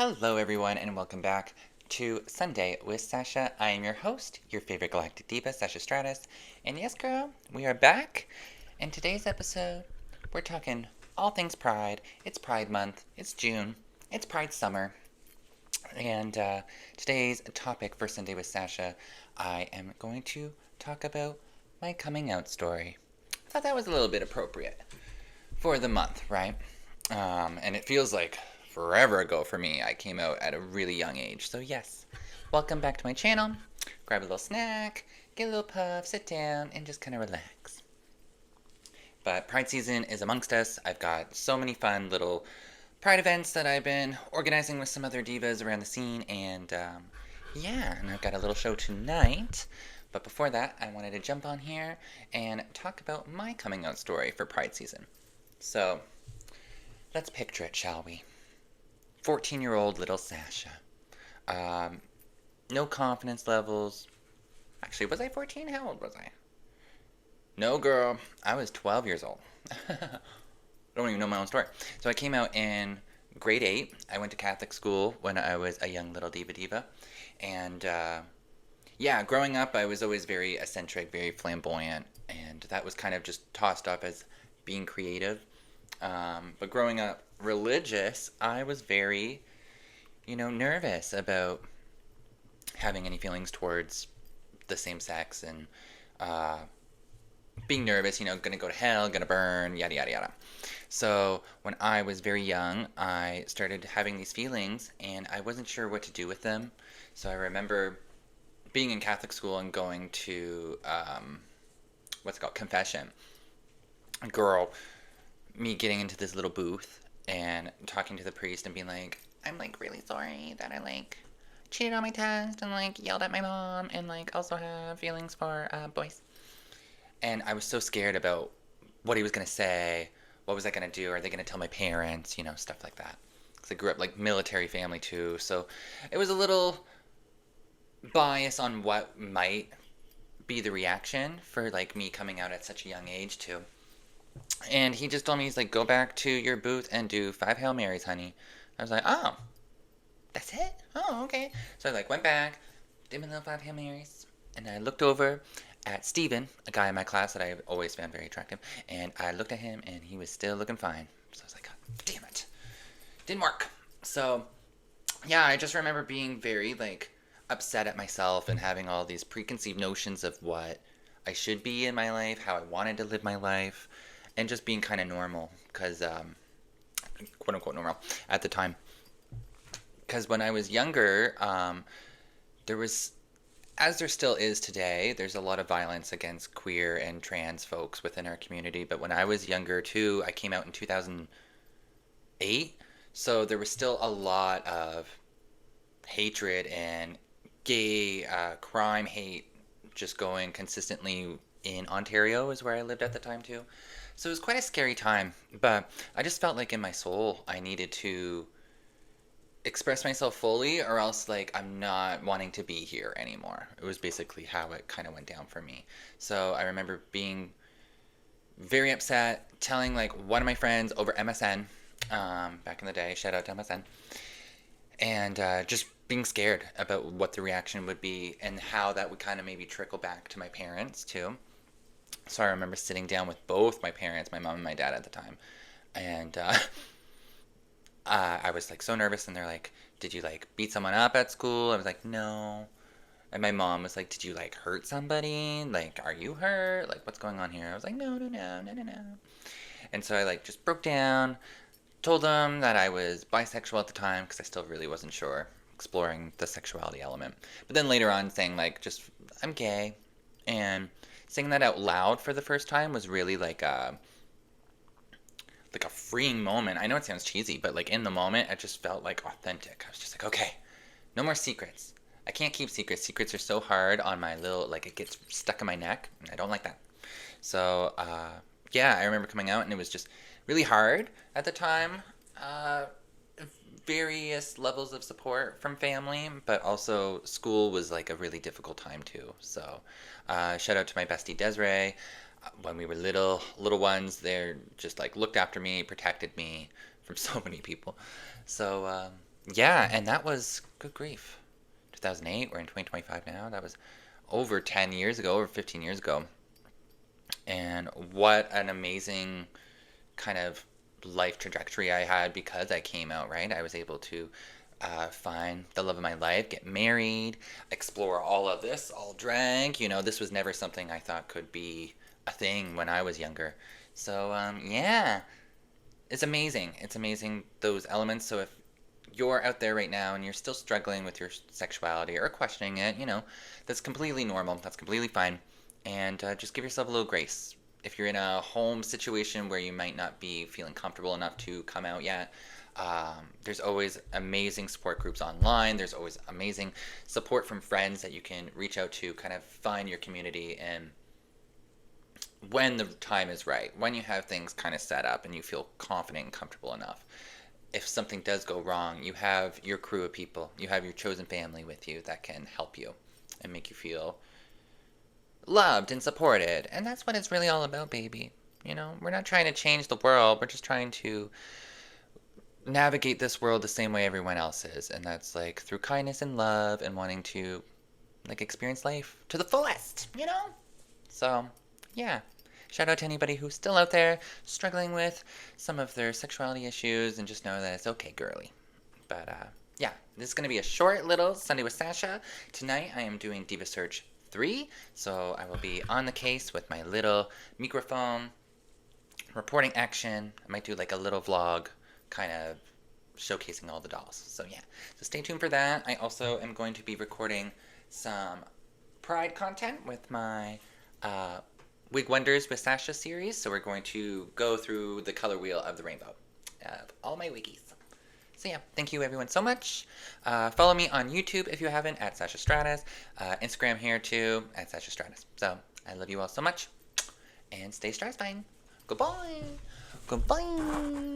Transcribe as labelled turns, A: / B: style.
A: Hello, everyone, and welcome back to Sunday with Sasha. I am your host, your favorite galactic diva, Sasha Stratus. And yes, girl, we are back. In today's episode, we're talking all things Pride. It's Pride Month, it's June, it's Pride Summer. And today's topic for Sunday with Sasha, I am going to talk about my coming out story. I thought that was a little bit appropriate for the month, right? And it feels like forever ago for me. I came out at a really young age. So, yes, welcome back to my channel. Grab a little snack, get a little puff, sit down, and just kind of relax. But Pride season is amongst us. I've got so many fun little Pride events that I've been organizing with some other divas around the scene. And and I've got a little show tonight. But before that, I wanted to jump on here and talk about my coming out story for Pride season. So, let's picture it, shall we? 14-year-old little Sasha. No confidence levels. Actually, was I 14? How old was I? No, girl. I was 12 years old. I don't even know my own story. So I came out in grade 8. I went to Catholic school when I was a young little diva. And, growing up, I was always very eccentric, very flamboyant. And that was kind of just tossed up as being creative. But growing up religious, I was very, nervous about having any feelings towards the same sex and being nervous, gonna go to hell, gonna burn, yada, yada, yada. So when I was very young, I started having these feelings and I wasn't sure what to do with them. So I remember being in Catholic school and going to, confession. Girl, me getting into this little booth and talking to the priest and being like, I'm really sorry that I cheated on my test and yelled at my mom and also have feelings for boys. And I was so scared about what he was gonna say. What was I gonna do? Are they gonna tell my parents? Stuff like that. Because I grew up military family too, so it was a little bias on what might be the reaction for me coming out at such a young age too. And he just told me, he's like, go back to your booth and do 5 Hail Marys, honey. I was like, oh, that's it? Oh, okay. So I went back, did my little 5 Hail Marys, and I looked over at Steven, a guy in my class that I always found very attractive, and I looked at him and he was still looking fine. So I was like, God damn it. Didn't work. So, yeah, I just remember being very, upset at myself and having all these preconceived notions of what I should be in my life, how I wanted to live my life, and just being kind of normal, because, quote unquote normal, at the time. Because when I was younger, there was, as there still is today, there's a lot of violence against queer and trans folks within our community. But when I was younger too, I came out in 2008, so there was still a lot of hatred and gay crime hate just going consistently in Ontario is where I lived at the time too. So it was quite a scary time, but I just felt like in my soul I needed to express myself fully or else I'm not wanting to be here anymore. It was basically how it kind of went down for me. So I remember being very upset, telling one of my friends over MSN, back in the day, shout out to MSN, and just being scared about what the reaction would be and how that would kind of maybe trickle back to my parents too. So I remember sitting down with both my parents, my mom and my dad at the time, and I was so nervous, and they're like, did you beat someone up at school? I was like, no. And my mom was like, did you hurt somebody? Are you hurt? What's going on here? I was like, no, no, no, no, no, no. And so I just broke down, told them that I was bisexual at the time because I still really wasn't sure, exploring the sexuality element. But then later on saying just, I'm gay. And saying that out loud for the first time was really a freeing moment. I know it sounds cheesy, but in the moment, it just felt authentic. I was just okay, no more secrets. I can't keep secrets. Secrets are so hard on my little, it gets stuck in my neck, and I don't like that. So, I remember coming out, and it was just really hard at the time. Various levels of support from family, but also school was a really difficult time too. So, shout out to my bestie Desiree. When we were little ones, they're just looked after me, protected me from so many people. So Yeah, and that was good grief. 2008, we're in 2025 now. That was over 10 years ago, over 15 years ago. And what an amazing kind of life trajectory I had because I came out, right? I was able to find the love of my life, get married, explore all of this, all drag. This was never something I thought could be a thing when I was younger. So, yeah, it's amazing. It's amazing those elements. So, if you're out there right now and you're still struggling with your sexuality or questioning it, that's completely normal. That's completely fine. And just give yourself a little grace. If you're in a home situation where you might not be feeling comfortable enough to come out yet, there's always amazing support groups online. There's always amazing support from friends that you can reach out to, kind of find your community. And when the time is right, when you have things kind of set up and you feel confident and comfortable enough, if something does go wrong, you have your crew of people, you have your chosen family with you that can help you and make you feel loved and supported. And that's what it's really all about, baby. We're not trying to change the world, we're just trying to navigate this world the same way everyone else is. And that's like through kindness and love and wanting to like experience life to the fullest. So, yeah. Shout out to anybody who's still out there struggling with some of their sexuality issues and just know that it's okay, girly. But yeah, this is going to be a short little Sunday with Sasha. Tonight I am doing Diva Search 3, so I will be on the case with my little microphone, reporting action. I might do like a little vlog kind of showcasing all the dolls. So yeah, so stay tuned for that. I also am going to be recording some Pride content with my Wig Wonders with Sasha series. So we're going to go through the color wheel of the rainbow of all my wiggies. So yeah, thank you everyone so much. Follow me on YouTube if you haven't at Sasha Stratus. Instagram here too at Sasha Stratus. So I love you all so much and stay stratifying. Goodbye. Goodbye.